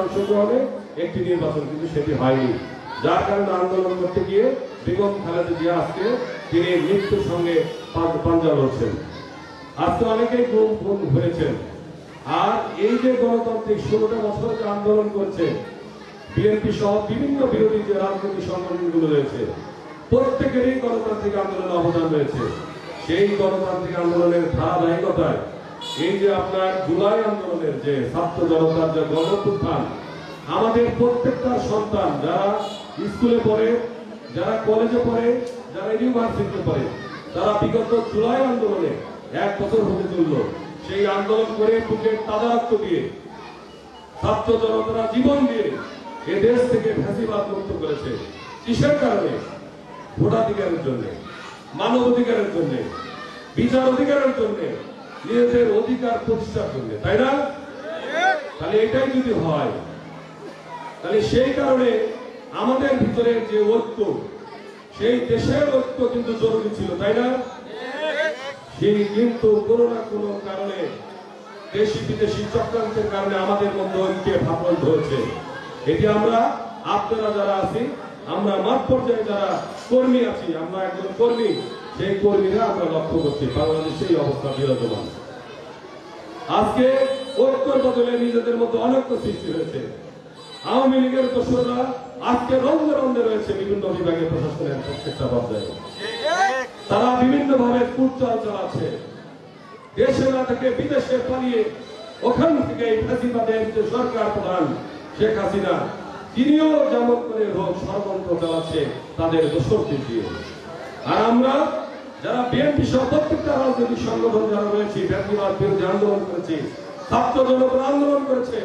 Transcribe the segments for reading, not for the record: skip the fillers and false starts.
অংশগ্রহণে একটি নির্বাচন কিন্তু সেটি হয়নি, যার কারণে আন্দোলন করতে গিয়ে বেগম খালেদা জিয়া আজকে তিনি মৃত্যুর সঙ্গে পাঞ্জা লড়ছেন। আজকে অনেকেই গুম হয়েছেন। আর এই যে গণতান্ত্রিক 16টা বছর যে আন্দোলন করছে বিএনপি সহ বিভিন্ন বিরোধী যে রাজনৈতিক সংগঠনগুলো রয়েছে, প্রত্যেকেরই গণতান্ত্রিক আন্দোলনে অবদান রয়েছে। সেই গণতান্ত্রিক আন্দোলনের ধারাবাহিকতায় এই যে আপনার জুলাই আন্দোলনের যে ছাত্র জনতার যে গণঅভ্যুত্থান, আমাদের প্রত্যেকটা সন্তান যারা স্কুলে পড়ে, যারা কলেজে পড়ে, যারা ইউনিভার্সিটিতে পড়ে, তারা বিগত জুলাই আন্দোলনে 1 বছর হতে চলল, সেই আন্দোলন করে বুকের তাজা রক্ত দিয়ে ছাত্র জনতারা জীবন দিয়ে এ দেশ থেকে ফ্যাসিবাদ মুক্ত করেছে। কিসের কারণে? ভোটাধিকারের জন্য, মানব অধিকারের জন্য, বিচার অধিকারের জন্য, নিজেদের অধিকার প্রতিষ্ঠার জন্য, তাই না? তাহলে এটাই যদি হয়, তাহলে সেই কারণে আমাদের ভিতরে যে ঐক্য, সেই দেশের ঐক্য কিন্তু জরুরি ছিল, তাই না? সেই কিন্তু কোনো না কোনো কারণে দেশি বিদেশি চক্রান্তের কারণে আমাদের মধ্যে ঐক্যে ফাটল ধরেছে। এটি আমরা, আপনারা যারা আছি, আমরা মাঠ পর্যায়ে যারা কর্মী আছি, আমরা একজন কর্মী, সেই কর্মীরা আমরা লক্ষ্য করছি বাংলাদেশে এই অবস্থা বিরাজমান। আজকে ঐক্যের বদলে নিজেদের মধ্যে অনৈক্য সৃষ্টি হয়েছে। আওয়ামী লীগের দোসররা আজকে রন্ধে রন্ধে রয়েছে বিভিন্ন বিভাগে, প্রশাসনের প্রত্যেকটা পর্যায়ে তারা বিভিন্ন ভাবে কুটচাল চালাচ্ছে। দেশে না থেকে বিদেশে পালিয়ে ওখান থেকে এই ফ্যাসিবাদের যে সরকার প্রধান শেখ হাসিনা, তিনিও যেমন করে হোক ষড়যন্ত্র চালাচ্ছে তাদের দোসরদের দিয়ে। আর আমরা যারা বিএনপি সহ প্রত্যেকটা রাজনৈতিক সংগঠন যারা রয়েছে, ফ্যাসিবাদ বিরোধী আন্দোলন করেছে, ছাত্র জনতা আন্দোলন করেছে,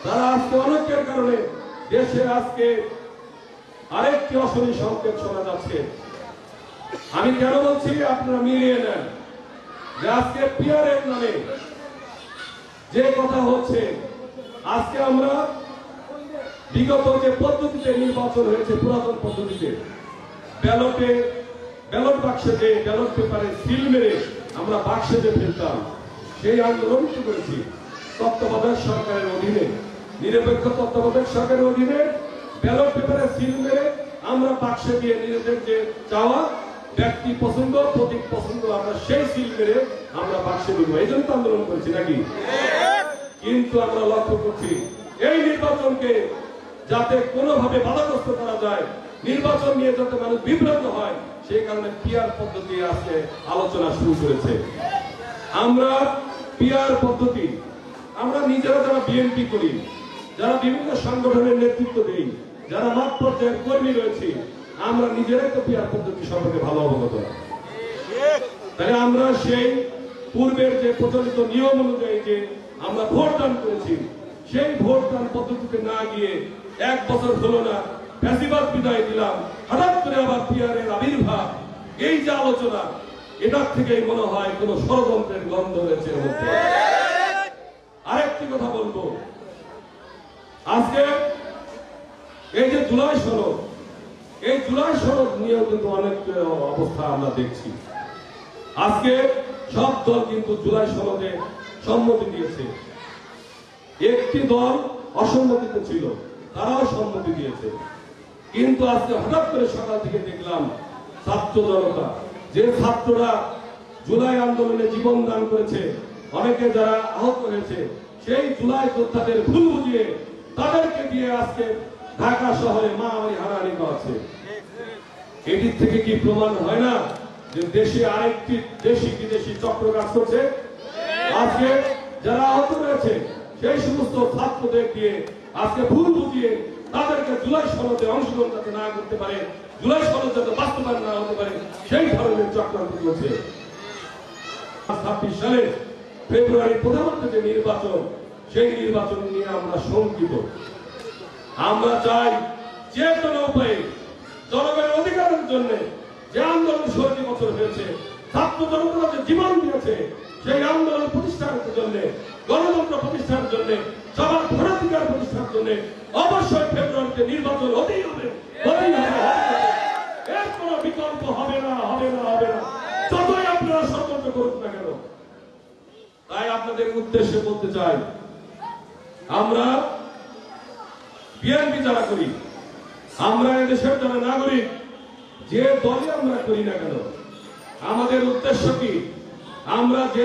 তারা আজকে অনেকের কারণে দেশে আজকে আরেকটি অশনি সংকেত শোনা যাচ্ছে। আমি কেন বলছি আপনারা মিলিয়ে নেন যে আজকে পিআরের নামে যে কথা হচ্ছে, আজকে আমরা বিগত যে পদ্ধতিতে নির্বাচন হয়েছে, পুরাতন পদ্ধতিতে ব্যালট বাক্সে যে ব্যালট পেপারে সিল মেরে আমরা বাক্সে যে ফেলতাম, সেই আন্দোলন শুরু করেছি তত্ত্বাবধায়ক সরকারের অধীনে, নিরপেক্ষ তত্ত্বাবধায়ক সরকারের অধীনে ব্যালট পেপারে সিল মেরে আমরা বাক্সে দিয়ে নিজেদের যে চাওয়া, ব্যক্তি পছন্দ, প্রতীক পছন্দ, আমরা সেই সিল মেরে আমরা বাক্সে দিব। এই জন্য আন্দোলন করেছি নাকি? কিন্তু আমরা লক্ষ্য করছি এই নির্বাচনকে যাতে কোনোভাবে বাধাগ্রস্ত করা যায়, নির্বাচন নিয়ে যাতে মানুষ বিভ্রান্ত হয়, সেই কারণে পিআর পদ্ধতি আজকে আলোচনা শুরু করেছে। আমরা পিআর পদ্ধতি, আমরা নিজেরা যারা বিএনপি করি, যারা বিভিন্ন সংগঠনের নেতৃত্ব দেই, যারা মাঠ পর্যায়ের কর্মী রয়েছে, আমরা নিজেরাই তো পিআর পদ্ধতি সম্পর্কে ভালো অবগত। তাহলে আমরা সেই পূর্বের যে প্রচলিত নিয়ম অনুযায়ী যে আমরা ভোটদান করেছি, সেই ভোটদান পদ্ধতিতে না গিয়ে 1 বছর হলো না, ফ্যাসিবাদ বিদায় দিলাম, হঠাৎ করে আবার পিআরের আবির্ভাব, এই যে আলোচনা, এটার থেকেই মনে হয় কোন ষড়যন্ত্রের গন্ধ রয়েছে এর মধ্যে। আরেকটি কথা বলবো, আজকে এই যে জুলাই সনদ, এই জুলাই সনদ নিয়েও কিন্তু অনেক অবস্থা আমরা দেখছি। আজকে সব দল কিন্তু জুলাই সনদে সম্মতি দিয়েছে, একটি দল অসম্মতিতে ছিল, তারাও সম্মতি দিয়েছে। কিন্তু আজকে হঠাৎ করে সকাল থেকে দেখলাম ছাত্র জনতা, যে ছাত্ররা জুলাই আন্দোলনে জীবন দান করেছে, অনেকে যারা আহত হয়েছে, সেই জুলাই যোদ্ধাদের ভুল বুঝিয়ে তাদেরকে দিয়ে আজকে ঢাকা শহরে মারামারি হানাহানি করাচ্ছে। এটির থেকে কি প্রমাণ হয় না যে দেশে আরেকটি দেশি বিদেশি চক্র কাজ করছে? আজকে যারা আহত হয়েছে সেই সমস্ত ছাত্রদের দিয়ে আজকে ভুল বুঝিয়ে তাদেরকে জুলাই সনদে অংশগ্রহণ যাতে না করতে পারে, জুলাই সনদ যাতে বাস্তবায়ন না হতে পারে, সেই ধরনের চক্রান্ত চলছে। 26 সালে ফেব্রুয়ারি প্রধানমন্ত্রী যে নির্বাচন, সেই নির্বাচন নিয়ে আমরা শঙ্কিত। আমরা চাই যে কোনো উপায়ে জনগণের অধিকারের জন্য যে আন্দোলন 16 বছর হয়েছে, ছাত্র জনতা যে জীবন দিয়েছে, সেই আন্দোলন প্রতিষ্ঠানের জন্য, গণতন্ত্র প্রতিষ্ঠার জন্য, সবার ভোটাধিকার প্রতিষ্ঠার জন্য অবশ্যই ফেব্রুয়ারিতে নির্বাচন হতেই হবে, এর কোনো বিকল্প হবে না, যতই আপনারা ষড়যন্ত্র করুন না কেন। তাই আপনাদের উদ্দেশ্যে বলতে চাই, আমরা বিএনপি যারা করি, আমরা এদেশের যারা নাগরিক, যে দলই আমরা করি না কেন, আমাদের উদ্দেশ্য কি? আমরা যে